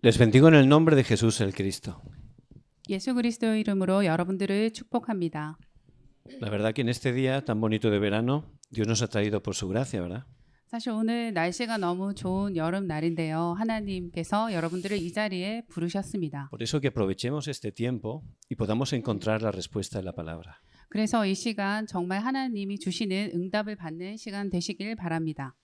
Les bendigo en el nombre de Jesús el Cristo. 예수 그리스도 이름으로 여러분들을 축복합니다. La verdad que en este día tan bonito de verano, Dios nos ha traído por su gracia, ¿verdad? 사실 오늘 날씨가 너무 좋은 여름 날인데요. 하나님께서 여러분들을 이 자리에 부르셨습니다. Por eso que aprovechemos este tiempo y podamos encontrar la respuesta en la palabra. 그래서 이 시간 정말 하나님이 주시는 응답을 받는 시간 되시길 바랍니다.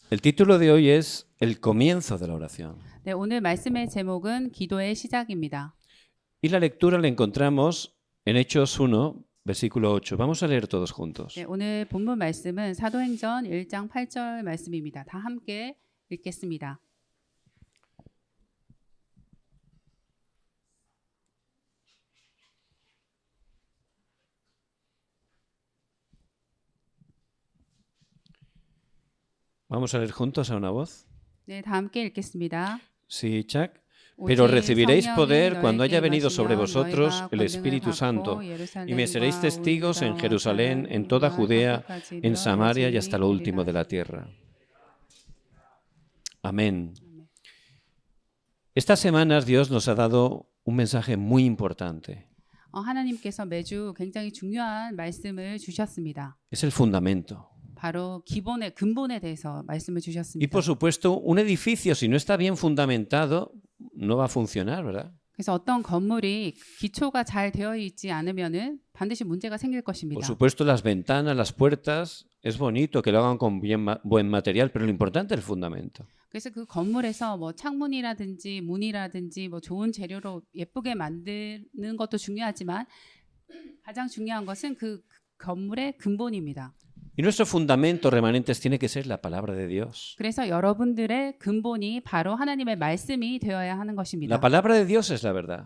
El título de hoy es El comienzo de la oración. 네, 오늘 말씀의 제목은 기도의 시작입니다. Y la lectura la encontramos en Hechos 1, versículo 8. Vamos a leer todos juntos. 네, 오늘 본문 말씀은 사도행전 1장 8절 말씀입니다. 다 함께 읽겠습니다. Vamos a leer juntos a una voz. 네, 다 함께 읽겠습니다. Sí, Chuck. Pero 오직 recibiréis 성령이 poder cuando haya 너에게 venido sobre 임하시면 vosotros 너희가 el Espíritu 권능을 Santo 받고 y me seréis 예루살렘과 testigos en 온 Jerusalén, en toda 유다와 Judea, 각국까지 en 이르러 Samaria y 너희 hasta lo último de la 이르리라. tierra. Amén. Estas semanas Dios nos ha dado un mensaje muy importante. 하나님께서 매주 굉장히 중요한 말씀을 주셨습니다. Es el fundamento. 바로 기본의 근본에 대해서 말씀을 Y 주셨습니다. por supuesto, un edificio, si no está bien fundamentado, no va a funcionar, ¿verdad? 그래서 어떤 건물이 기초가 잘 되어 있지 않으면은 반드시 문제가 생길 Por 것입니다. supuesto, las ventanas, las puertas, es bonito que lo hagan con buen material, pero lo importante es el fundamento. 그래서 그 건물에서 뭐 창문이라든지 문이라든지 뭐 좋은 재료로 예쁘게 만드는 것도 중요하지만 가장 중요한 것은 그 건물의 근본입니다. Y nuestro fundamento remanentes tiene que ser la palabra de Dios. 그래서 여러분들의 근본이 바로 하나님의 말씀이 되어야 하는 것입니다. La palabra de Dios es la verdad.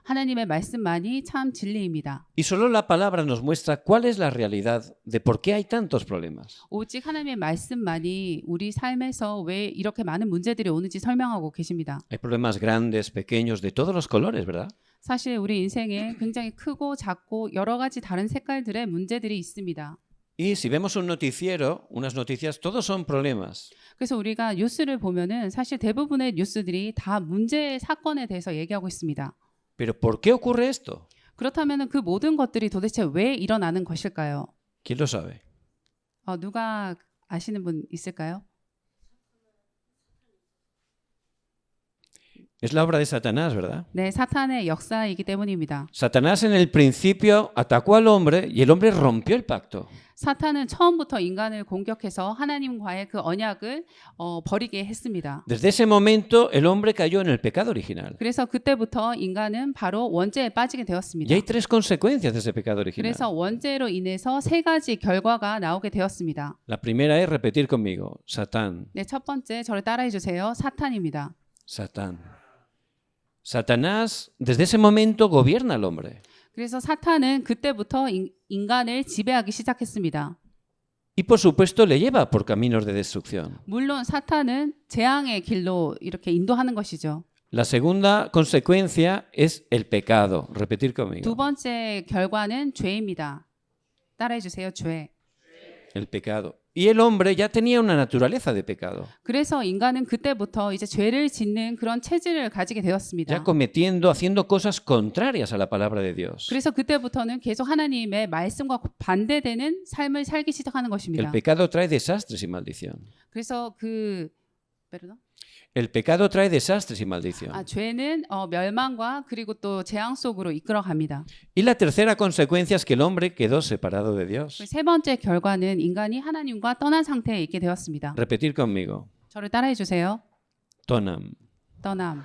하나님의 말씀만이 참 진리입니다. Y solo la palabra nos muestra cuál es la realidad de por qué hay tantos problemas. 오직 하나님의 말씀만이 우리 삶에서 왜 이렇게 많은 문제들이 오는지 설명하고 계십니다. Hay problemas grandes, pequeños, de todos los colores, ¿verdad? 사실 우리 인생에 굉장히 크고 작고 여러 가지 다른 색깔들의 문제들이 있습니다. Y si vemos un noticiero, unas noticias, todos son problemas. 그래서 우리가 뉴스를 보면은 사실 대부분의 뉴스들이 다 문제 사건에 대해서 얘기하고 있습니다. Pero ¿por qué ocurre esto? 그렇다면은 그 모든 것들이 도대체 왜 일어나는 것일까요? ¿Quién lo sabe? 누가 아시는 분 있을까요? Es la obra de Satanás, ¿verdad? 네, 사탄의 역사이기 때문입니다. Satanás en el principio atacó al hombre y el hombre rompió el pacto. 사탄은 처음부터 인간을 공격해서 하나님과의 그 언약을 버리게 했습니다. Desde ese momento el hombre cayó en el pecado original. 그래서 그때부터 인간은 바로 원죄에 빠지게 Y 되었습니다. hay tres consecuencias de ese pecado original. 그래서 원죄로 인해서 세 가지 결과가 나오게 되었습니다. La primera es repetir conmigo, Satán, 네, 첫 번째 저를 따라해 주세요. 사탄입니다. Satán. Satanás desde ese momento gobierna al hombre. 그래서 사탄은 그때부터 인간을 지배하기 시작했습니다. Y por supuesto le lleva por caminos de destrucción. 물론 사탄은 재앙의 길로 이렇게 인도하는 것이죠. La segunda consecuencia es el pecado. Repetir 두 conmigo. 번째 결과는 죄입니다. 따라해 주세요. 죄. El pecado. Y el hombre ya tenía una naturaleza de pecado. 그래서 인간은 그때부터 이제 죄를 짓는 그런 체질을 가지게 Ya 되었습니다. cometiendo, haciendo cosas contrarias a la palabra de Dios. 그래서 그때부터는 계속 하나님의 말씀과 반대되는 삶을 살기 시작하는 El 것입니다. pecado trae desastres y maldición. 그래서 perdón? El pecado trae desastres y maldición. 죄는 멸망과 그리고 또 재앙 속으로 이끌어갑니다. Y la tercera consecuencia es que el hombre quedó separado de Dios. 세 번째 결과는 인간이 하나님과 떠난 상태에 있게 되었습니다. Repetir conmigo. 저를 따라해 주세요. Tonam. 떠남.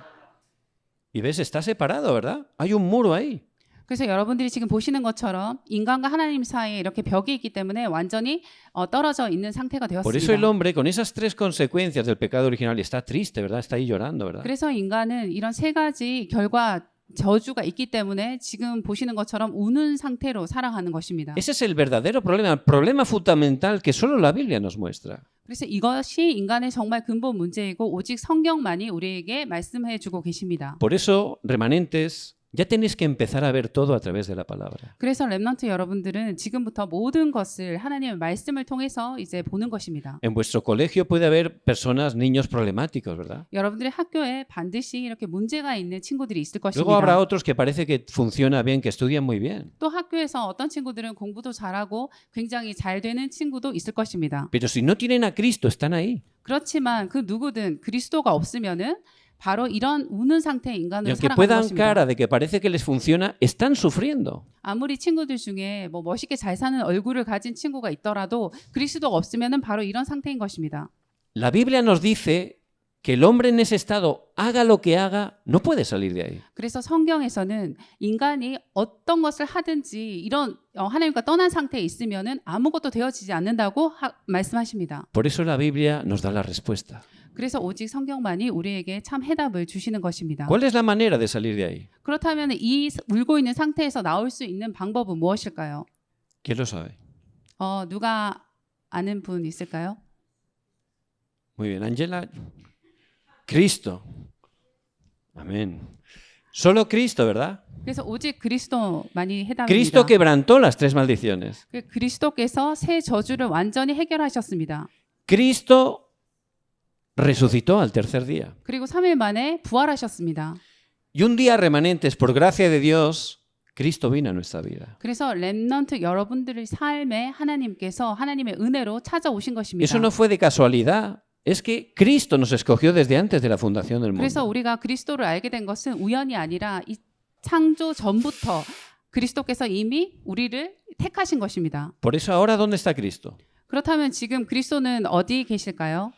Y ves, está separado, ¿verdad? Hay un muro ahí. 그래서 여러분들이 지금 보시는 것처럼 인간과 하나님 사이에 이렇게 벽이 있기 때문에 완전히 떨어져 있는 상태가 Por eso el 되었습니다. hombre, con esas tres consecuencias del pecado original, está triste, ¿verdad? Está ahí llorando, ¿verdad? 그래서 인간은 이런 세 가지 결과 저주가 있기 때문에 지금 보시는 것처럼 우는 상태로 살아가는 것입니다. Ese es el verdadero problema, el problema fundamental que solo la Biblia nos muestra. 그래서 이것이 인간의 정말 근본 문제이고 오직 성경만이 우리에게 말씀해 주고 계십니다. Por eso, remanentes, Ya tenéis que empezar a ver todo a través de la palabra. 그래서 렘넌트 여러분들은 지금부터 모든 것을 하나님의 말씀을 통해서 이제 보는 것입니다. En vuestro colegio puede haber personas, niños problemáticos, ¿verdad? 여러분들의 학교에 반드시 이렇게 문제가 있는 친구들이 있을 Luego habrá 것입니다. otros que parece que funciona bien, que estudian muy bien. 또 학교에서 어떤 친구들은 공부도 잘하고 굉장히 잘 되는 친구도 있을 것입니다. Pero si no tienen a Cristo, están ahí. 그렇지만 그 누구든 그리스도가 없으면은 바로 이런 우는 상태의 Y 인간으로 aunque 살아가는 puedan 것입니다. cara de que parece que les funciona, están sufriendo. 아무리 친구들 중에 뭐 멋있게 잘 사는 얼굴을 가진 친구가 있더라도 그리스도가 없으면은 바로 이런 상태인 것입니다. La Biblia nos dice que el hombre en ese estado, haga lo que haga, no puede salir de ahí. 그래서 성경에서는 인간이 어떤 것을 하든지 이런 하나님과 떠난 상태에 있으면은 아무것도 되어지지 않는다고 말씀하십니다. Por eso la Biblia nos da la respuesta. 그래서 오직 성경만이 우리에게 참 해답을 주시는 것입니다. ¿Cuál es la manera de salir de ahí? 그렇다면 이 울고 있는 상태에서 나올 수 있는 방법은 무엇일까요? ¿Quién lo sabe? 누가 아는 분 있을까요? Muy bien, Ángela. Cristo. Amén. Solo Cristo, ¿verdad? 그래서 오직 그리스도만이 해답입니다. Cristo quebrantó las tres maldiciones. 그리스도께서 세 저주를 완전히 해결하셨습니다. Cristo resucitó al tercer día. 그리고 3일 만에 부활하셨습니다. Y un día remanentes, por gracia de Dios, Cristo vino a nuestra vida. 그래서 렘넌트 여러분들의 삶에 하나님께서 하나님의 은혜로 찾아오신 것입니다. Eso no fue de casualidad. Es que Cristo nos escogió desde antes de la fundación del 그래서 mundo. 우리가 그리스도를 알게 된 것은 우연이 아니라 이 창조 전부터 그리스도께서 이미 우리를 택하신 것입니다. Por eso ahora, ¿dónde está Cristo? 그렇다면 지금 그리스도는 어디 계실까요?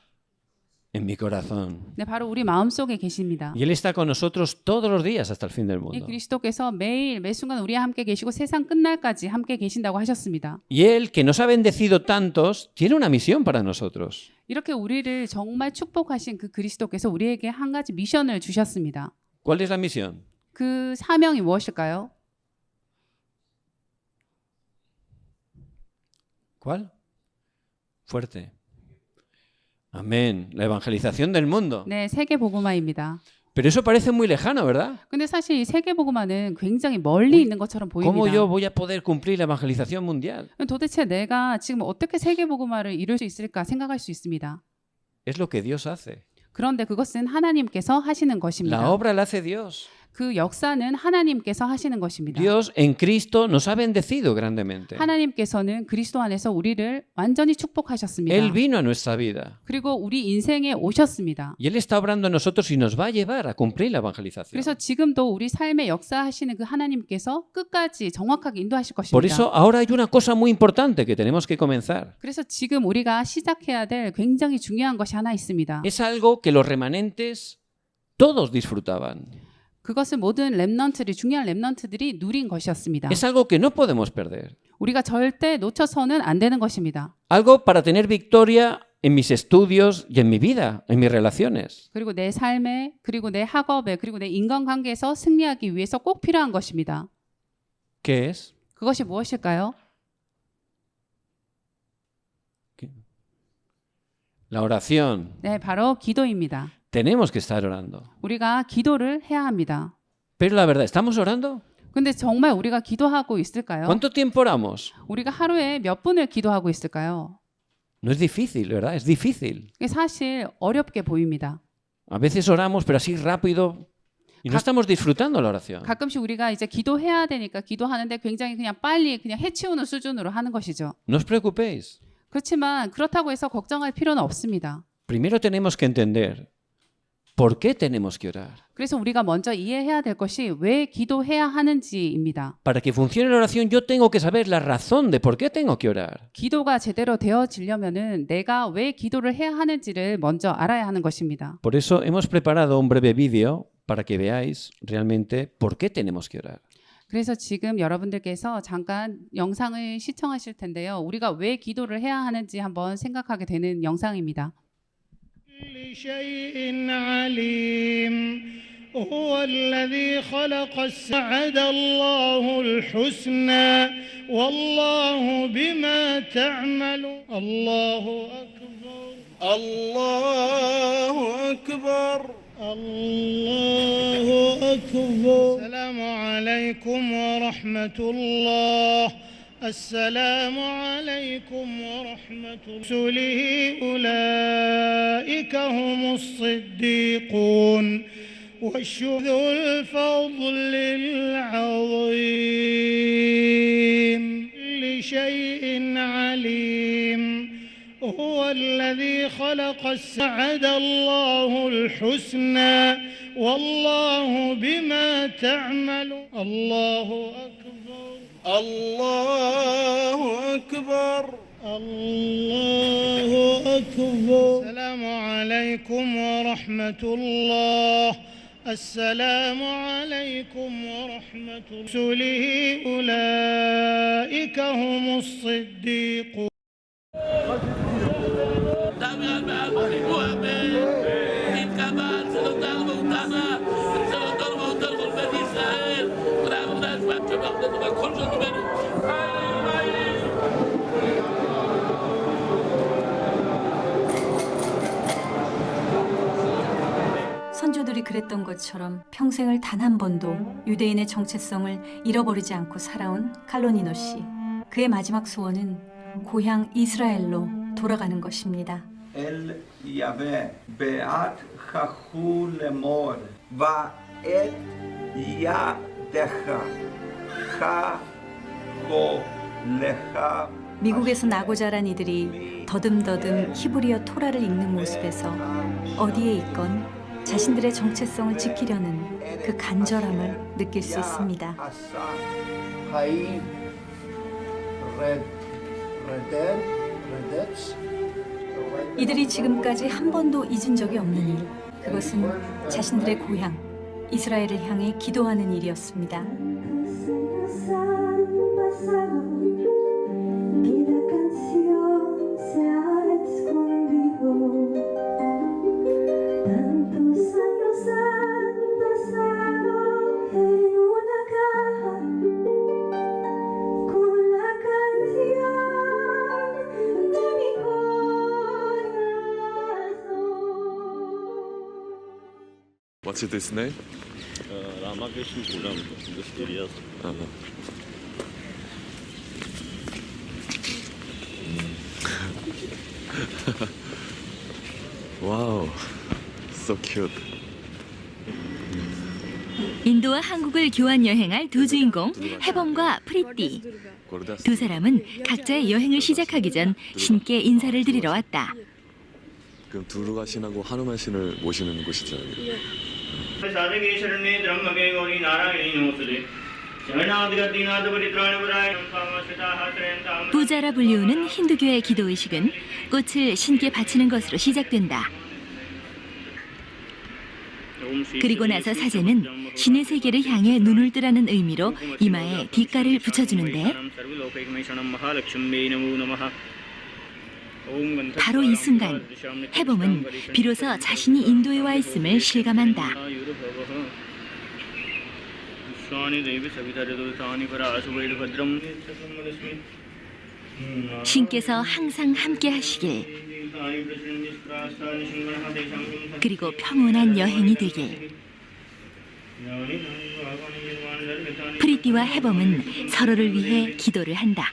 En mi corazón. 네, 바로 우리 마음속에 계십니다. Y Él está con nosotros todos los días hasta el fin del 이 mundo. 그리스도께서 매일 매 순간 우리와 함께 계시고 세상 끝날까지 함께 계신다고 하셨습니다. Y Él, que nos ha bendecido tantos, tiene una misión para nosotros. 이렇게 우리를 정말 축복하신 그 그리스도께서 우리에게 한 가지 미션을 주셨습니다. ¿Cuál es la misión? 그 사명이 무엇일까요? ¿Cuál? Fuerte. Amén. La evangelización del mundo. 네, 세계 복음화입니다. Pero eso parece muy lejano, ¿verdad? 근데 사실 이 세계 복음화는 굉장히 멀리 있는 것처럼 ¿Cómo 보입니다. yo voy a poder cumplir la evangelización mundial? 도대체 내가 지금 어떻게 세계 복음화를 이룰 수 있을까 생각할 수 있습니다. Es lo que Dios hace. 그런데 그것은 하나님께서 하시는 것입니다. La obra la hace Dios. 그 역사는 하나님께서 하시는 것입니다. Dios en Cristo nos ha bendecido grandemente. 하나님께서는 그리스도 안에서 우리를 완전히 축복하셨습니다. Él vino a nuestra vida. 그리고 우리 인생에 오셨습니다. Y Él está obrando en nosotros y nos va a llevar a cumplir la evangelización. 그래서 지금도 우리 삶에 역사하시는 그 하나님께서 끝까지 정확하게 인도하실 것입니다. Por eso ahora hay una cosa muy importante que tenemos que comenzar. 그래서 지금 우리가 시작해야 될 굉장히 중요한 것이 하나 있습니다. Es algo que los remanentes todos disfrutaban. 그것은 모든 렘넌트들이 중요한 렘넌트들이 누린 것이었습니다. Es algo que no podemos perder. 우리가 절대 놓쳐서는 안 되는 것입니다. Algo para tener victoria en mis estudios y en mi vida, en mis relaciones. 그리고 내 삶에, 그리고 내 학업에, 그리고 내 인간관계에서 승리하기 위해서 꼭 필요한 것입니다. ¿Qué es? 그것이 무엇일까요? La oración. 네, 바로 기도입니다. Tenemos que estar orando. 우리가 기도를 해야 합니다. Pero la verdad, ¿estamos orando? 근데 정말 우리가 기도하고 있을까요? ¿Cuánto tiempo oramos? 우리가 하루에 몇 분을 기도하고 있을까요? No es difícil, ¿verdad? Es difícil. 이게 사실 어렵게 보입니다. A veces oramos, pero así rápido. Y no estamos disfrutando la oración. 가끔씩 우리가 이제 기도해야 되니까 기도하는데 굉장히 그냥 빨리 그냥 해치우는 수준으로 하는 것이죠. No os preocupéis. 그렇지만 그렇다고 해서 걱정할 필요는 없습니다. Primero tenemos que entender por qué tenemos que orar. 그래서 우리가 먼저 이해해야 될 것이 왜 기도해야 하는지입니다. Para que funcione la oración, yo tengo que saber la razón de por qué tengo que orar. 기도가 제대로 되어지려면은 내가 왜 기도를 해야 하는지를 먼저 알아야 하는 것입니다. Por eso hemos preparado un breve vídeo para que veáis realmente por qué tenemos que orar. 그래서 지금 여러분들께서 잠깐 영상을 시청하실 텐데요. 우리가 왜 기도를 해야 하는지 한번 생각하게 되는 영상입니다. كل شيء عليم هو الذي خلق السعد الله الحسنى والله بما تعمل الله أكبر الله أكبر الله أكبر السلام عليكم ورحمة الله السلام عليكم ورحمة رسله أولئك هم الصديقون والشهداء الفضل العظيم لشيء عليم هو الذي خلق السعد الله الحسنى والله بما تعمل الله أكبر الله أكبر الله أكبر السلام عليكم ورحمة الله السلام عليكم ورحمة رسله أولئك هم الصديقون 선조들이 그랬던 것처럼 평생을 단 한 번도 유대인의 정체성을 잃어버리지 않고 살아온 칼로니노 씨. 그의 마지막 소원은 고향 이스라엘로 돌아가는 것입니다. אל יהווה בעת חכו לאמור ואת ידך חכו לך. 미국에서 나고 자란 이들이 더듬더듬 히브리어 토라를 읽는 모습에서 어디에 있건 자신들의 정체성을 지키려는 그 간절함을 느낄 수 있습니다. 이들이 지금까지 한 번도 잊은 적이 없는 일, 그것은 자신들의 고향 이스라엘을 향해 기도하는 일이었습니다. What's this name? Ramakrishna program, this area. Wow, so cute. 인도와 한국을 교환 여행할 두 주인공 해범과 프리띠. 두 사람은 각자의 여행을 시작하기 전 신께 인사를 드리러 왔다. 그럼 두루가 신하고 하누만 신을 모시는 곳이죠. 부자라 불리우는 힌두교의 기도의식은 꽃을 신께 바치는 것으로 시작된다. 그리고 나서 사제는 신의 세계를 향해 눈을 뜨라는 의미로 이마에 뒷가를 붙여주는데 바로 이 순간 해범은 비로소 자신이 인도에 와 있음을 실감한다. 신께서 항상 함께 하시길, 그리고 평온한 여행이 되길. 프리띠와 해범은 서로를 위해 기도를 한다.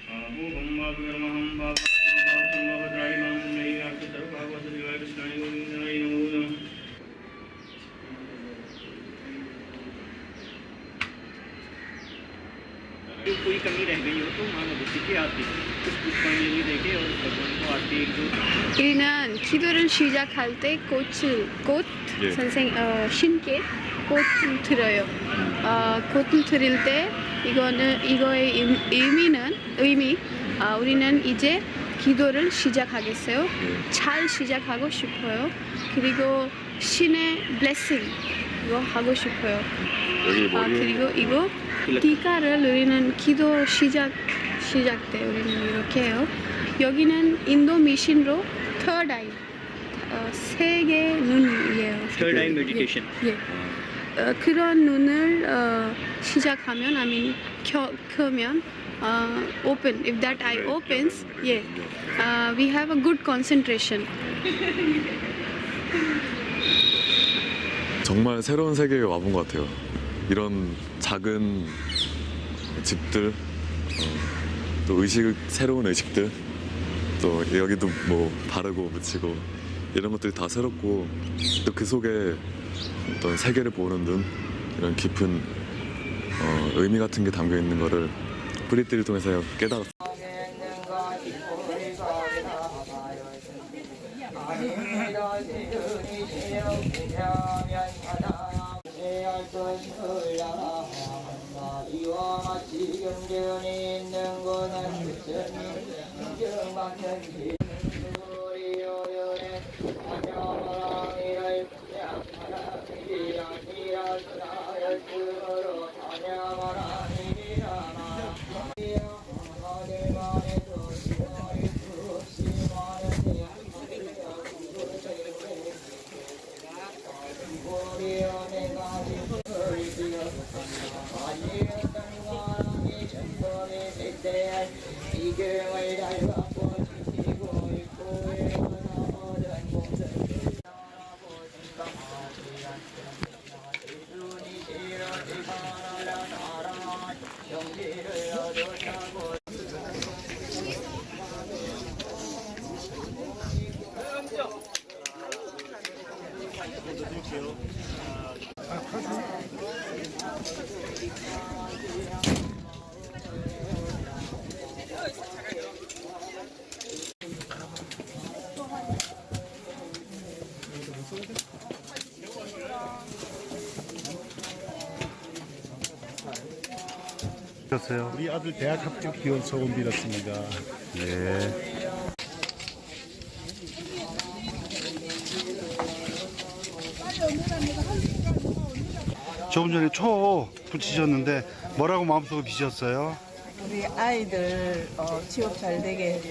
कोई कमी रह गई हो तो मानो उसी की आरती कुछ पुष्पांजलि देके और भगवान को आरती एक दो 우리는 기도를 시작할 때 꽃 신께 꽃을 드려요. 꽃을 드릴 때 이거의 우리는 이제 기도를 시작하겠어요. 잘 시작하고 싶어요. 그리고 신의 blessing 이거 하고 싶어요. 그리고 이거 디카를 우리는 기도 시작 때 우리는 이렇게 해요. 여기는 인도 미신으로 third eye 세 개 눈이에요. third eye meditation. 예. 그런 눈을 시작하면 켜면 open. If that eye opens, we have a good concentration. 정말 새로운 세계에 와본 것 같아요. 이런 작은 집들, 또 새로운 의식들, 또 여기도 뭐 바르고 묻히고 이런 것들이 다 새롭고 또 그 속에 어떤 세계를 보는 눈, 이런 깊은 의미 같은 게 담겨 있는 거를 프리티를 통해서 깨달았어요. 우리 아들 대학 합격 기원 소원 빌었습니다. 네. 조금 전에 초 붙이셨는데 뭐라고 마음속에 비셨어요? 우리 아이들 취업 잘 되게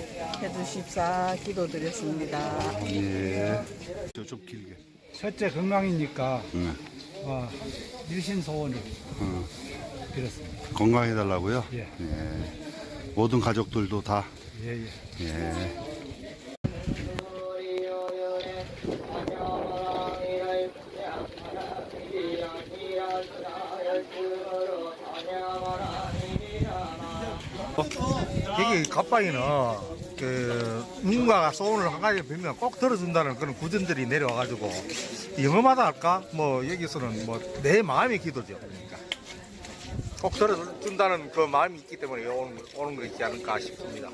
해주십사 기도드렸습니다. 예. 좀 길게. 첫째 건강이니까 일신 소원을 빌었습니다. 건강해달라고요? 예. 예. 모든 가족들도 다. 예. 예. 여기 갑방에는 누군가가 소원을 한 가지 빌면 꼭 들어준다는 그런 구전들이 내려와가지고 영어마다 할까? 뭐 여기서는 뭐 내 마음의 기도죠. 그러니까 꼭 들어준다는 그 마음이 있기 때문에 오는 거 있지 않을까 싶습니다.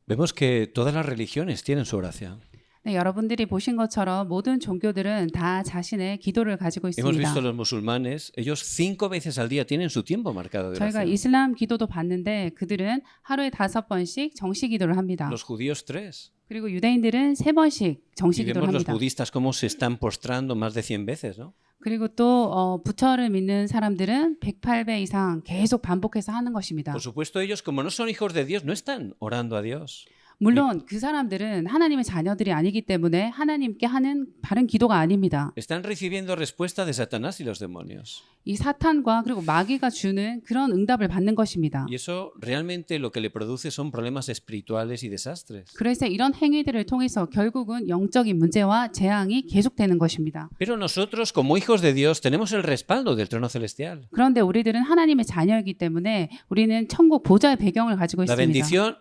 Vemos que todas las religiones tienen su oración. 네, 여러분들이 보신 것처럼 모든 종교들은 다 자신의 기도를 가지고 Hemos 있습니다. visto los musulmanes, ellos 5 veces al día tienen su tiempo marcado de 저희가 oración. 이슬람 기도도 봤는데 그들은 하루에 5번씩 정시 기도를 합니다. Los judíos 3. 그리고 유대인들은 3번씩 정시 Y 기도를 vemos los 합니다. budistas cómo se están postrando más de 100 veces, ¿no? 그리고 또 부처를 믿는 사람들은 108배 이상 계속 반복해서 하는 것입니다. Por supuesto, ellos como no son hijos de Dios, no están orando a Dios. 물론 그 사람들은 하나님의 자녀들이 아니기 때문에 하나님께 하는 바른 기도가 아닙니다. Están recibiendo respuesta de Satanás y los demonios. 이 사탄과 그리고 마귀가 주는 그런 응답을 받는 것입니다. Y eso realmente lo que le produce son problemas espirituales y desastres. 그래서 이런 행위들을 통해서 결국은 영적인 문제와 재앙이 계속되는 것입니다. Pero nosotros, como hijos de Dios, tenemos el respaldo del trono celestial. 그런데 우리들은 하나님의 자녀이기 때문에 우리는 천국 보좌의 배경을 가지고 La 있습니다. bendición,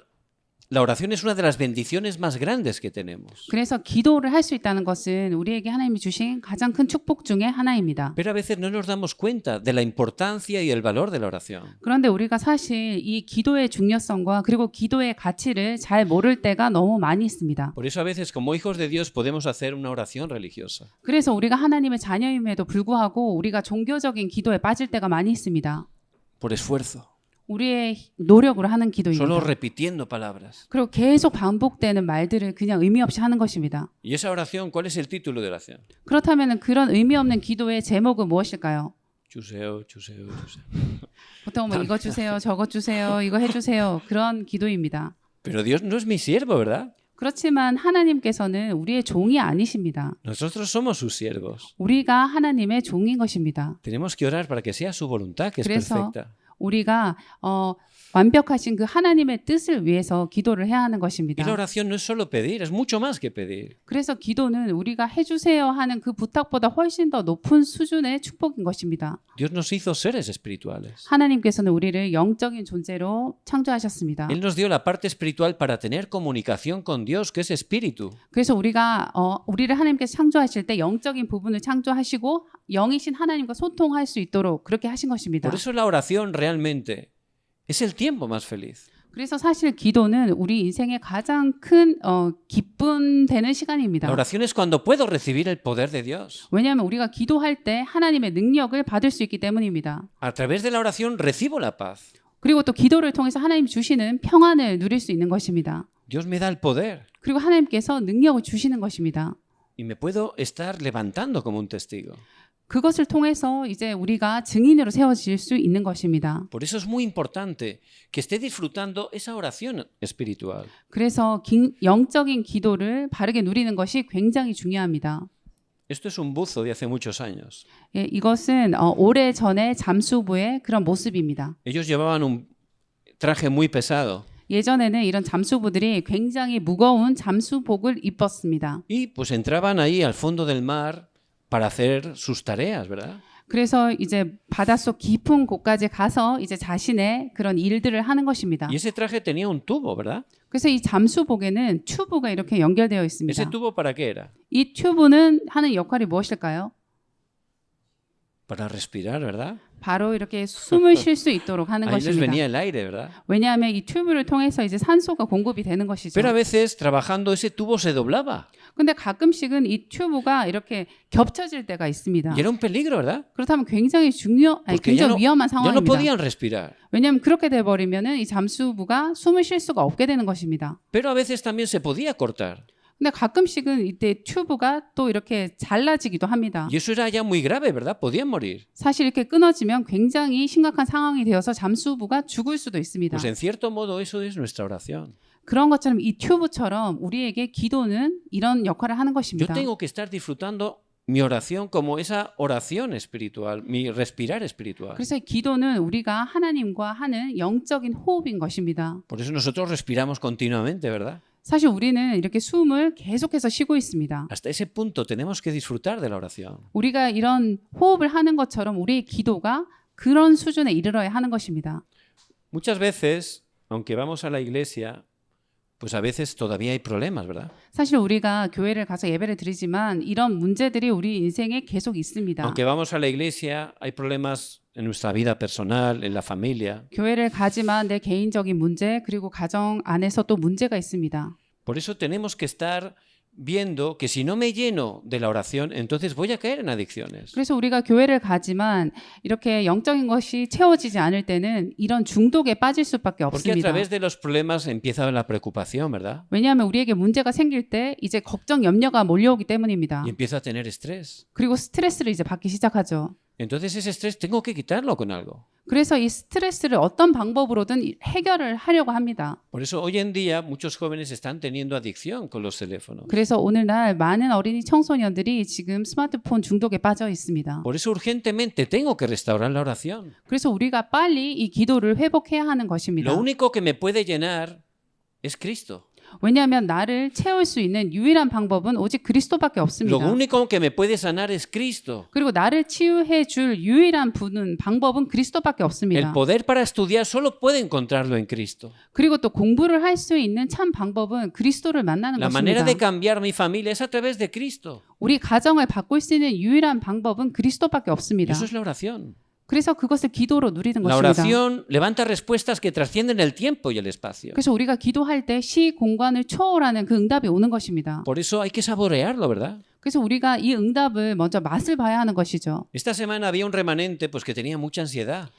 la oración es una de las bendiciones más grandes que tenemos. 그래서 기도를 할 수 있다는 것은 우리에게 하나님이 주신 가장 큰 축복 중에 하나입니다. Pero a veces no nos damos cuenta de la importancia y el valor de la oración. 그런데 우리가 사실 이 기도의 중요성과 그리고 기도의 가치를 잘 모를 때가 너무 많이 있습니다. Por eso a veces como hijos de Dios podemos hacer una oración religiosa. 그래서 우리가 하나님의 자녀임에도 불구하고 우리가 종교적인 기도에 빠질 때가 많이 있습니다. Por esfuerzo. 우리의 노력으로 하는 기도입니다. solo repitiendo palabras. 그리고 계속 반복되는 말들을 그냥 의미 없이 하는 것입니다. ¿Y esa oración, cuál es el título de la oración? 그렇다면 그런 의미 없는 기도의 제목은 무엇일까요? Chuseo, chuseo, chuseo. 보통 뭐 이거 주세요, 저거 주세요, 이거 해주세요 그런 기도입니다. Pero Dios no es mi siervo, ¿verdad? 그렇지만 하나님께서는 우리의 종이 아니십니다. Nosotros somos sus siervos. 우리가 하나님의 종인 것입니다. Tenemos que orar para que sea su voluntad, que es 그래서 perfecta. 우리가 완벽하신 그 하나님의 뜻을 위해서 기도를 해야 하는 것입니다. Y la oración no es solo pedir, es mucho más que pedir. 그래서 기도는 우리가 해주세요 하는 그 부탁보다 훨씬 더 높은 수준의 축복인 것입니다. Dios nos hizo seres espirituales. 하나님께서는 우리를 영적인 존재로 창조하셨습니다. Él nos dio la parte espiritual para tener comunicación con Dios, que es espíritu. 그래서 우리가 우리를 하나님께서 창조하실 때 영적인 부분을 창조하시고 영이신 하나님과 소통할 수 있도록 그렇게 하신 것입니다. Por eso la oración realmente es el tiempo más feliz. 그래서 사실 기도는 우리 인생의 가장 큰 기쁨 되는 시간입니다. La oración es cuando puedo recibir el poder de Dios. 왜냐하면 우리가 기도할 때 하나님의 능력을 받을 수 있기 때문입니다. A través de la oración recibo la paz. 그리고 또 기도를 통해서 하나님 주시는 평안을 누릴 수 있는 것입니다. Dios me da el poder 그리고 하나님께서 능력을 주시는 것입니다. y me puedo estar levantando como un testigo. 그것을 통해서 이제 우리가 증인으로 세워질 수 있는 것입니다. Por eso es muy importante que esté disfrutando esa oración espiritual. 그래서 영적인 기도를 바르게 누리는 것이 굉장히 중요합니다. Esto es un buzo de hace muchos años. 예, 이것은 오래전의 잠수부의 그런 모습입니다. Ellos llevaban un traje muy pesado 예전에는 이런 잠수부들이 굉장히 무거운 잠수복을 입었습니다. y pues entraban ahí al fondo del mar para hacer sus tareas, ¿verdad? 그래서 이제 바닷속 깊은 곳까지 가서 이제 자신의 그런 일들을 하는 것입니다. Y ese traje tenía un tubo, ¿verdad? 그래서 이 잠수복에는 튜브가 이렇게 연결되어 있습니다. ¿Ese tubo para qué era? 이 튜브는 하는 역할이 무엇일까요? Para respirar, ¿verdad? 바로 이렇게 숨을 쉴 수 있도록 하는 Ahí les 것입니다. venía el aire, ¿verdad? 왜냐하면 이 튜브를 통해서 이제 산소가 공급이 되는 것이죠. Pero a veces trabajando ese tubo se doblaba 근데 가끔씩은 이 튜브가 이렇게 겹쳐질 때가 있습니다. y era un peligro, ¿verdad? 그렇다면 굉장히 Porque ya 굉장히 위험한 no 상황입니다. podían respirar. 왜냐하면 그렇게 돼 버리면은 이 잠수부가 숨을 쉴 수가 없게 되는 것입니다. Pero a veces también se podía cortar. 근데 가끔씩은 이때 튜브가 또 이렇게 잘라지기도 합니다. Y eso era ya muy grave, ¿verdad? Podían morir. 사실 이렇게 끊어지면 굉장히 심각한 상황이 되어서 잠수부가 죽을 수도 있습니다. Pues en cierto modo eso es nuestra oración. 그런 것처럼 이 튜브처럼 우리에게 기도는 이런 역할을 하는 Yo 것입니다. tengo que estar disfrutando mi oración como esa oración espiritual, mi respirar espiritual. 그래서 기도는 우리가 하나님과 하는 영적인 호흡인 것입니다. Por eso nosotros respiramos continuamente, ¿verdad? 사실 우리는 이렇게 숨을 계속해서 쉬고 있습니다. Hasta ese punto tenemos que disfrutar de la oración. 우리가 이런 호흡을 하는 것처럼 우리의 기도가 그런 수준에 이르러야 하는 것입니다. Muchas veces, aunque vamos a la iglesia, pues a veces todavía hay problemas, ¿verdad? 사실 우리가 교회를 가서 예배를 드리지만 이런 문제들이 우리 인생에 계속 있습니다. Aunque vamos a la iglesia, hay problemas en nuestra vida personal, en la familia. 교회를 가지만 내 개인적인 문제 그리고 가정 안에서 또 문제가 있습니다. Por eso tenemos que estar viendo que si no me lleno de la oración, entonces voy a caer en adicciones. 그래서 우리가 교회를 가지만 이렇게 영적인 것이 채워지지 않을 때는 이런 중독에 빠질 수밖에 Porque a 없습니다. través de los problemas empieza la preocupación, ¿verdad? 왜냐하면 우리에게 문제가 생길 때 이제 걱정, 염려가 몰려오기 때문입니다. Y empiezo a tener estrés. 그리고 스트레스를 이제 받기 시작하죠. Entonces ese estrés tengo que quitarlo con algo. 그래서 이 스트레스를 어떤 방법으로든 해결을 하려고 합니다. Por eso hoy en día muchos jóvenes están teniendo adicción con los teléfonos. 그래서 오늘날 많은 어린이 청소년들이 지금 스마트폰 중독에 빠져 있습니다. Por eso urgentemente tengo que restaurar la oración. 그래서 우리가 빨리 이 기도를 회복해야 하는 것입니다. Lo único que me puede llenar es Cristo. 왜냐하면 나를 채울 수 있는 유일한 방법은 오직 그리스도밖에 없습니다. Lo único que me puede sanar es Cristo. 그리고 나를 치유해 줄 유일한 방법은 그리스도밖에 없습니다. El poder para estudiar solo puede encontrarlo en Cristo. 그리고 또 공부를 할 수 있는 참 방법은 그리스도를 만나는 La 것입니다. manera de cambiar mi familia es a través de Cristo. 우리 가정을 바꿀 수 있는 유일한 방법은 그리스도밖에 없습니다. Eso es la oración. 그래서 그것을 기도로 누리는 La 것입니다. oración levanta respuestas que trascienden el tiempo y el espacio. 그래서 우리가 기도할 때 시 공간을 초월하는 그 응답이 오는 것입니다. Por eso hay que saborearlo, ¿verdad? 그래서 우리가 이 응답을 먼저 맛을 봐야 하는 것이죠. Esta semana había un remanente pues que tenía mucha ansiedad.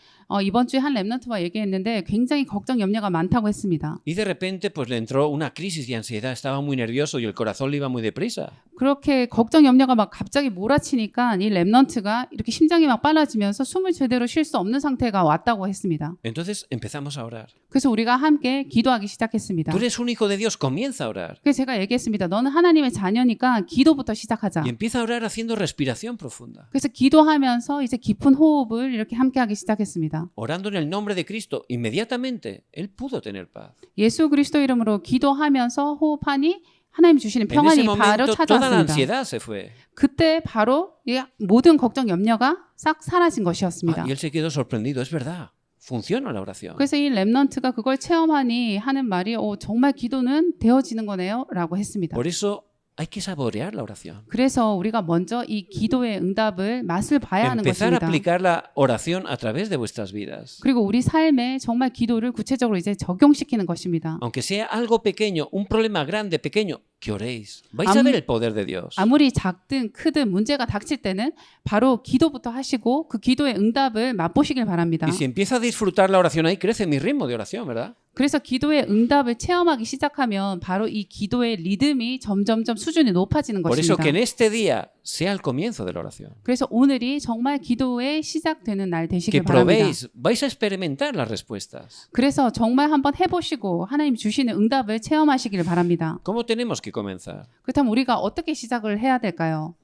이번 주에 한 랩넌트와 얘기했는데 굉장히 걱정 염려가 많다고 했습니다. Y de repente pues le entró una crisis de ansiedad, estaba muy nervioso y el corazón le iba muy deprisa. 그렇게 걱정 염려가 막 갑자기 몰아치니까 이 랩넌트가 이렇게 심장이 막 빨라지면서 숨을 제대로 쉴 수 없는 상태가 왔다고 했습니다. Entonces empezamos a orar. 그래서 우리가 함께 기도하기 시작했습니다. Tú eres un hijo de Dios, comienza a orar. 그래서 제가 얘기했습니다. 너는 하나님의 자녀니까 기도부터 시작하자. Y empieza a orar haciendo respiración profunda. 그래서 기도하면서 이제 깊은 호흡을 이렇게 함께 하기 시작했습니다. Orando en el nombre de Cristo, inmediatamente él pudo tener paz. 예수 그리스도 이름으로 기도하면서 호흡하니 하나님 주시는 En ese 평안이 바로 momento toda la 찾아왔습니다. ansiedad se fue. 그때 바로 이 모든 걱정 염려가 싹 사라진 것이었습니다. Y él se quedó sorprendido, es verdad, funciona la oración. 그래서 이 랩넌트가 그걸 체험하니 하는 말이 정말 기도는 되어지는 거네요 라고 했습니다. Por eso hay que saborear la oración. 그래서 우리가 먼저 이 기도의 응답을 맛을 봐야 하는 Empezar a 것입니다. aplicar la oración a través de vuestras vidas. 그리고 우리 삶에 정말 기도를 구체적으로 이제 적용시키는 것입니다. Aunque sea algo pequeño, un problema grande, pequeño, que oréis. Vais a ver el poder de Dios. 아무리 작든 크든 문제가 닥칠 때는 바로 기도부터 하시고 그 기도의 응답을 맛보시길 바랍니다. Y si empiezo a disfrutar la oración ahí, crece mi ritmo de oración, ¿verdad? 그래서 기도의 응답을 체험하기 시작하면 바로 이 기도의 리듬이 점점점 수준이 높아지는 Por eso 것입니다. que en este día sea el comienzo de la oración. 그래서 오늘이 정말 기도의 시작되는 날 Que 되시길 바랍니다. probéis, vais a experimentar las respuestas. 그래서 정말 한번 해보시고 하나님 주시는 응답을 체험하시길 바랍니다. ¿Cómo tenemos que comenzar? 그렇다면 우리가 어떻게 시작을 해야 될까요?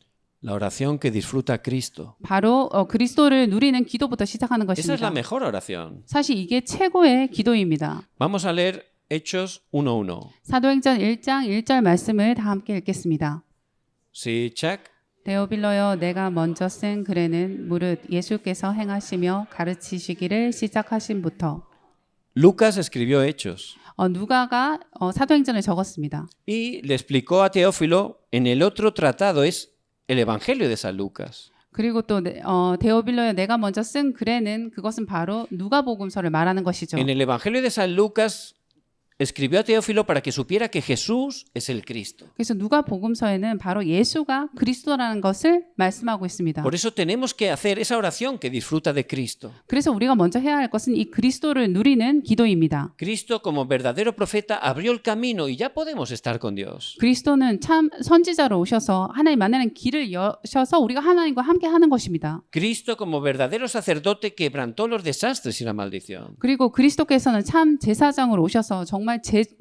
La oración que disfruta Cristo. 바로 그리스도를 누리는 기도부터 시작하는 Esa es la 것입니다. mejor oración. 사실 이게 최고의 기도입니다. Vamos a leer Hechos 1:1. 사도행전 1장 1절 말씀을 다 함께 읽겠습니다. 시작. 데오빌로여 내가 먼저 쓴 글에는 무릇 예수께서 행하시며 가르치시기를 시작하신부터 Lucas escribió Hechos 누가가 사도행전을 적었습니다. y le explicó a Teófilo en el otro tratado, es el Evangelio de San Lucas. 그리고 또 데오빌로여 내가 먼저 쓴 글에는 그것은 바로 누가복음서를 말하는 것이죠. En el Evangelio de San Lucas escribió a Teófilo para que supiera que Jesús es el Cristo. 그래서 누가복음서에는 바로 예수가 그리스도라는 것을 말씀하고 있습니다. Por eso tenemos que hacer esa oración que disfruta de Cristo. 그래서 우리가 먼저 해야 할 것은 이 그리스도를 누리는 기도입니다. Cristo como verdadero profeta abrió el camino y ya podemos estar con Dios. 그리스도는 참 선지자로 오셔서 하나님 만나는 길을 여셔서 우리가 하나님과 함께 하는 것입니다. Cristo como verdadero sacerdote quebrantó los desastres y la maldición. 그리고 그리스도께서는 참 제사장으로 오셔서 정말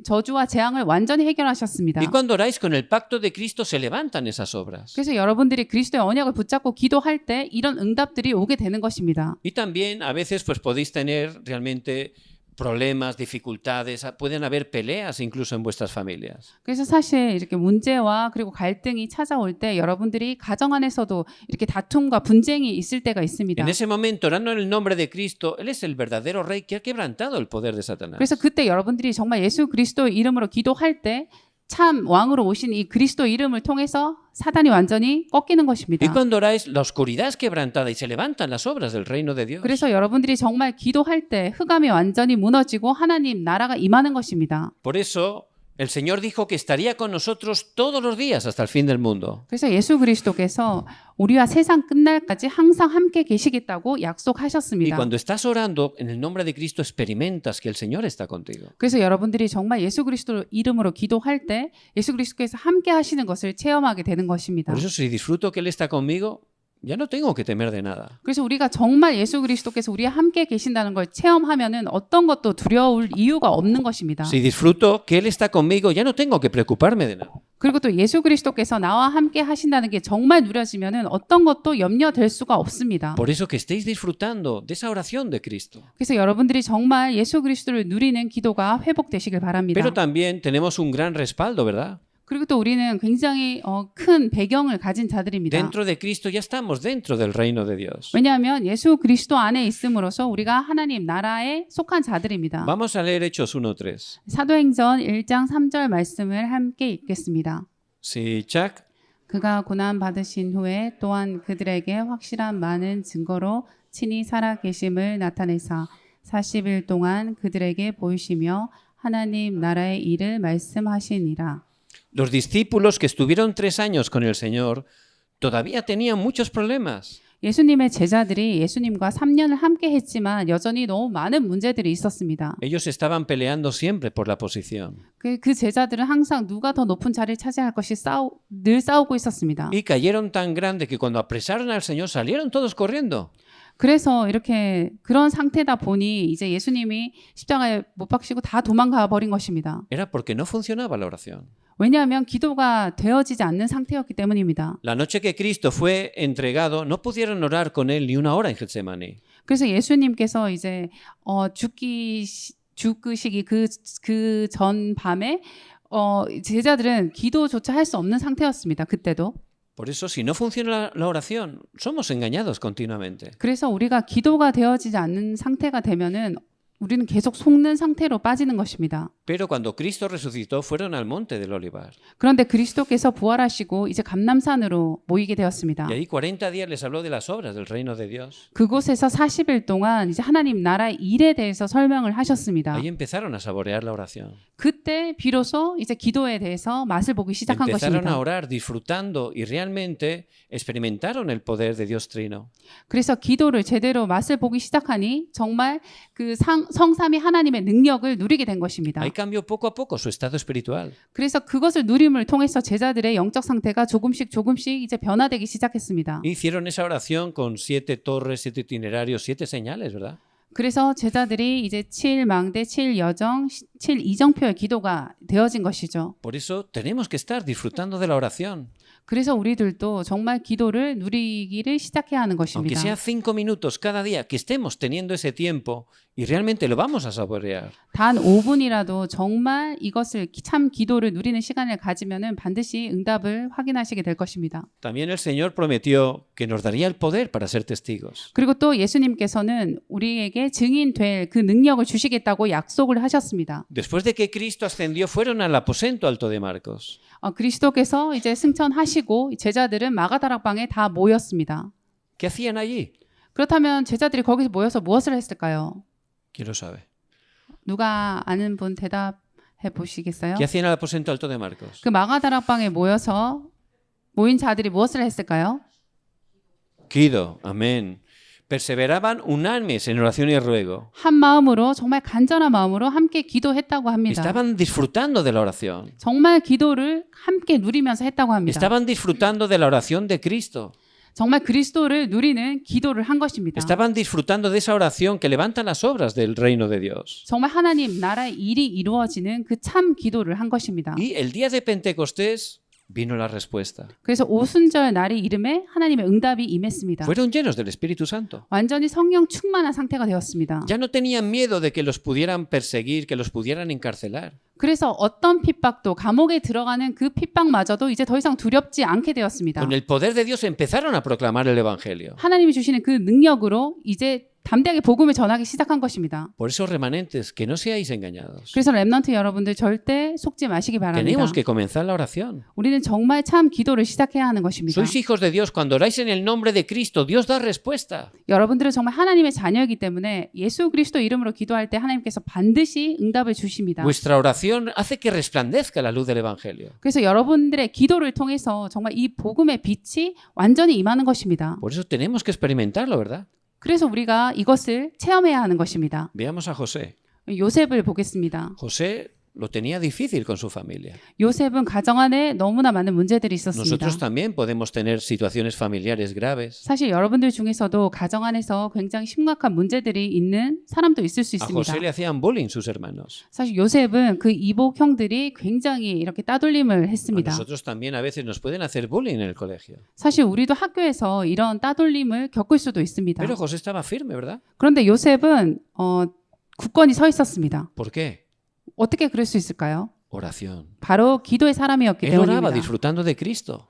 저주와 재앙을 완전히 해결하셨습니다. Y cuando oráis con el pacto de Cristo se levantan esas obras. 그래서 여러분들이 그리스도의 언약을 붙잡고 기도할 때 이런 응답들이 오게 되는 것입니다. Y también a veces pues podéis tener realmente problemas, dificultades, pueden haber peleas incluso en vuestras familias. 그래서 사실 이렇게 문제와 그리고 갈등이 찾아올 때 여러분들이 가정 안에서도 이렇게 다툼과 분쟁이 있을 때가 있습니다. En ese momento, orando en el nombre de Cristo, Él es el verdadero rey que ha quebrantado el poder de Satanás. 그래서 그때 여러분들이 정말 예수 그리스도 이름으로 기도할 때 참 왕으로 오신 이 그리스도 이름을 통해서 사단이 완전히 꺾이는 것입니다. Y cuando oráis, la oscuridad es quebrantada y se levantan las obras del reino de Dios. 그래서 여러분들이 정말 기도할 때 흑암이 완전히 무너지고 하나님 나라가 임하는 것입니다. Por eso el Señor dijo que estaría con nosotros todos los días hasta el fin del mundo. 그래서 예수 그리스도께서 우리와 세상 끝날까지 항상 함께 계시겠다고 Y 약속하셨습니다. cuando estás orando en el nombre de Cristo experimentas que el Señor está contigo. 그래서 여러분들이 정말 예수 그리스도 이름으로 기도할 때 예수 그리스도께서 함께 하시는 것을 체험하게 되는 것입니다. Por eso si disfruto que Él está conmigo, ya no tengo que temer de nada. 그래서 우리가 정말 예수 그리스도께서 우리와 함께 계신다는 걸 체험하면은 어떤 것도 두려울 이유가 없는 것입니다. Si disfruto que Él está conmigo, ya no tengo que preocuparme de nada. 그리고 또 예수 그리스도께서 나와 함께 하신다는 게 정말 누려지면은 어떤 것도 염려될 수가 없습니다. Por eso que estéis disfrutando de esa oración de Cristo. 그래서 여러분들이 정말 예수 그리스도를 누리는 기도가 회복되시길 바랍니다. Pero también tenemos un gran respaldo, ¿verdad? 그리고 또 우리는 굉장히 큰 배경을 가진 자들입니다. Dentro de Cristo ya estamos dentro del reino de Dios. 왜냐하면 예수 그리스도 안에 있음으로써 우리가 하나님 나라에 속한 자들입니다. Vamos a leer Hechos 1:3. 사도행전 1장 3절 말씀을 함께 읽겠습니다. 시작. 그가 고난 받으신 후에 또한 그들에게 확실한 많은 증거로 친히 살아계심을 나타내사 40일 동안 그들에게 보이시며 하나님 나라의 일을 말씀하시니라. Los discípulos que estuvieron 3 años con el Señor todavía tenían muchos problemas. 예수님의 제자들이 예수님과 3년을 함께 했지만 여전히 너무 많은 문제들이 있었습니다. Ellos estaban peleando siempre por la posición. 그 제자들은 항상 누가 더 높은 자리를 차지할 것이 늘 싸우고 있었습니다. Y cayeron tan grande que cuando apresaron al Señor salieron todos corriendo. 그래서 이렇게 그런 상태다 보니 이제 예수님이 십자가에 못 박히고 다 도망가 버린 것입니다. Era porque no funcionaba la oración. 왜냐하면 기도가 되어지지 않는 상태였기 때문입니다. La noche que Cristo fue entregado, no pudieron orar con él ni una hora en Getsemaní. 그래서 예수님께서 이제 죽으시기 그 전 밤에 제자들은 기도조차 할 수 없는 상태였습니다. 그때도. Por eso, si no funciona la oración, somos engañados continuamente. 그래서 우리가 기도가 되어지지 않는 상태가 되면은 우리는 계속 속는 상태로 빠지는 것입니다. Pero cuando Cristo resucitó, fueron al monte del Olivar. 그런데 그리스도께서 부활하시고 이제 감람산으로 모이게 되었습니다. Y ahí 40 días les habló de las obras del reino de Dios. 그곳에서 40일 동안 이제 하나님 나라의 일에 대해서 설명을 하셨습니다. Ahí empezaron a saborear la oración. 그때 비로소 이제 기도에 대해서 맛을 보기 시작한 Empezaron a 것입니다. orar disfrutando y realmente experimentaron el poder de Dios Trino. 그래서 기도를 제대로 맛을 보기 시작하니 정말 그 성삼위 하나님의 능력을 누리게 된 것입니다. Ahí cambió poco a poco su estado espiritual. 그래서 그것을 누림을 통해서 제자들의 영적 상태가 조금씩 이제 변화되기 시작했습니다. Hicieron esa oración con 7 torres, 7 itinerarios, 7 señales, ¿verdad? 그래서 제자들이 이제 7망대, 7여정, 7이정표의 기도가 되어진 것이죠. Por eso tenemos que estar disfrutando de la oración. 그래서 우리들도 정말 기도를 누리기를 시작해야 하는 Aunque 것입니다. sea 5 minutos cada día, que estemos teniendo ese tiempo y realmente lo vamos a saborear. 단 5분이라도 정말 이것을 참 기도를 누리는 시간을 가지면은 반드시 응답을 확인하시게 될 것입니다. También el Señor prometió que nos daría el poder para ser testigos. 그리고 또 예수님께서는 우리에게 증인될 그 능력을 주시겠다고 약속을 하셨습니다. Después de que Cristo ascendió, fueron al aposento alto de Marcos. 그리스도께서 이제 승천하시고 제자들은 마가다락방에 다 모였습니다. ¿Qué hacían allí? 그렇다면 제자들이 거기서 모여서 무엇을 했을까요? ¿Quién lo sabe? 누가 아는 분 대답해 보시겠어요? ¿Qué hacían al aposento alto de Marcos? 그 마가다락방에 모인 자들이 무엇을 했을까요? Kido, amén. Perseveraban unánimes en oración y ruego. 한 마음으로 정말 간절한 마음으로 함께 기도했다고 합니다. Estaban disfrutando de la oración. 정말 기도를 함께 누리면서 했다고 합니다. Estaban disfrutando de la oración de Cristo. 정말 그리스도를 누리는 기도를 한 것입니다. Estaban disfrutando de esa oración que levanta las obras del reino de Dios. 정말 하나님 나라의 일이 이루어지는 그 참 기도를 한 것입니다. Y el día de Pentecostés vino la respuesta. 그래서 오순절 날이 이름에 하나님의 응답이 임했습니다. Fueron llenos del Espíritu Santo. 완전히 성령 충만한 상태가 되었습니다. Ya no tenían miedo de que los pudieran perseguir, que los pudieran encarcelar. 그래서 어떤 핍박도 감옥에 들어가는 그 핍박마저도 이제 더 이상 두렵지 않게 되었습니다. Con el poder de Dios empezaron a proclamar el Evangelio. 하나님이 주시는 그 능력으로 이제 담대하게 복음을 전하기 시작한 것입니다. Por eso, remanentes, que no seáis engañados. 그래서 렘넌트 여러분들 절대 속지 마시기 바랍니다. Tenemos que comenzar la oración. 우리는 정말 참 기도를 시작해야 하는 것입니다. Sois hijos de Dios. Cuando oráis en el nombre de Cristo, Dios da respuesta. 여러분들은 정말 하나님의 자녀이기 때문에 예수 그리스도 이름으로 기도할 때 하나님께서 반드시 응답을 주십니다. Vuestra oración hace que resplandezca la luz del Evangelio. 그래서 여러분들의 기도를 통해서 정말 이 복음의 빛이 완전히 임하는 것입니다. Por eso tenemos que experimentarlo, ¿verdad? 그래서 우리가 이것을 체험해야 하는 것입니다. Veamos a José. 요셉을 보겠습니다. José lo tenía difícil con su familia. 요셉은 가정 안에 너무나 많은 문제들이 있었습니다. Nosotros también podemos tener situaciones familiares graves. 사실 여러분들 중에서도 가정 안에서 굉장히 심각한 문제들이 있는 사람도 있을 수 A 있습니다. José le hacían bullying sus hermanos. 사실 요셉은 그 이복 형들이 굉장히 이렇게 따돌림을 A 했습니다. nosotros también a veces nos pueden hacer bullying en el colegio. 사실 우리도 학교에서 이런 따돌림을 겪을 수도 있습니다. Pero José estaba firme, ¿verdad? 그런데 요셉은 굳건히 서 있었습니다. ¿Por qué? 어떻게 그럴 수 있을까요? Oración. 바로 기도의 사람이었기 Él oraba 때문입니다. disfrutando de Cristo.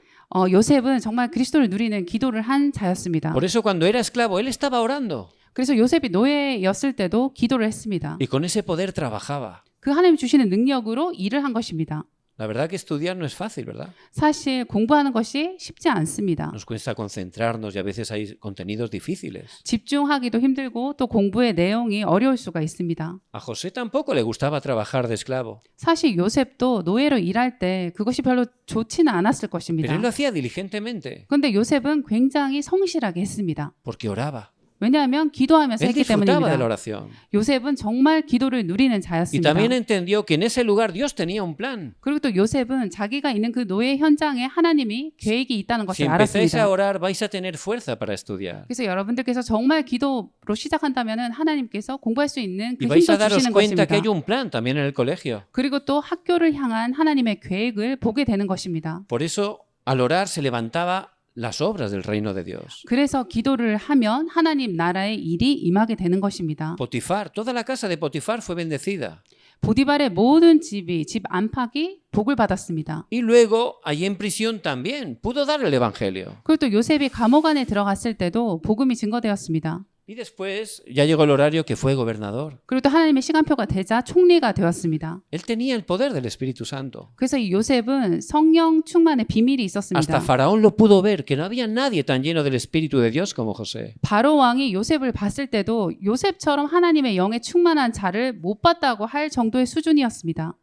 요셉은 정말 그리스도를 누리는 기도를 한 자였습니다. Por eso cuando era esclavo, él estaba orando. 그래서 요셉이 노예였을 때도 기도를 했습니다. Y con ese poder trabajaba. 그 하나님 주시는 능력으로 일을 한 것입니다. La verdad que estudiar no es fácil, ¿verdad? 사실 공부하는 것이 쉽지 않습니다. Nos cuesta concentrarnos y a veces hay contenidos difíciles. 집중하기도 힘들고 또 공부의 내용이 어려울 수가 있습니다. A José tampoco le gustaba trabajar de esclavo, 사실 요셉도 노예로 일할 때 그것이 별로 좋지는 않았을 것입니다. pero él lo hacía diligentemente 그런데 요셉은 굉장히 성실하게 했습니다. porque oraba. 왜냐하면 기도하면서 Él 했기 disfrutaba de la 때문입니다. oración. 요셉은 정말 기도를 누리는 Y 자였습니다. también entendió que en ese lugar Dios tenía un plan. 그리고 또 요셉은 자기가 있는 그 노예 현장에 하나님이 계획이 있다는 Si 것을 empezáis a 알았습니다. orar, vais a tener fuerza para estudiar. 그래서 여러분들께서 정말 기도로 시작한다면 하나님께서 공부할 수 있는 그 Y vais 힘도 a daros 주시는 cuenta 것입니다. que hay un plan también en el colegio. 그리고 또 학교를 향한 하나님의 계획을 보게 되는 것입니다. Por eso, al orar, se levantaba las obras del reino de Dios. 그래서 기도를 하면 하나님 나라의 일이 임하게 되는 것입니다. Potifar, toda la casa de Potifar fue bendecida. 보디발의 모든 집이 집 안팎이 복을 받았습니다. Y luego, allí en prisión también, pudo dar el evangelio. 그리고 또 요셉이 감옥 안에 들어갔을 때도 복음이 증거되었습니다. Y después, ya llegó el horario que fue gobernador. 그리고 또 하나님의 시간표가 되자 총리가 되었습니다. Él tenía el poder del Espíritu Santo. 그래서 이 요셉은 성령 충만의 비밀이 있었습니다. Hasta Faraón lo pudo ver, que no había nadie tan lleno del Espíritu de Dios como José. 바로 왕이 요셉을 봤을 때도 요셉처럼 하나님의 영에 충만한 자를 못 봤다고 할 정도의 수준이었습니다.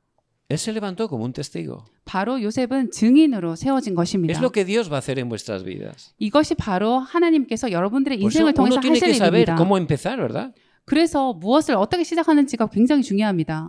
Él se levantó como un testigo. 바로 요셉은 증인으로 세워진 것입니다. Es lo que Dios va a hacer en vuestras vidas. 이것이 바로 하나님께서 여러분들의 Por eso 인생을 통해서 uno tiene 하실 que saber 일입니다. cómo empezar, ¿verdad? 그래서 무엇을 어떻게 시작하는지가 굉장히 중요합니다.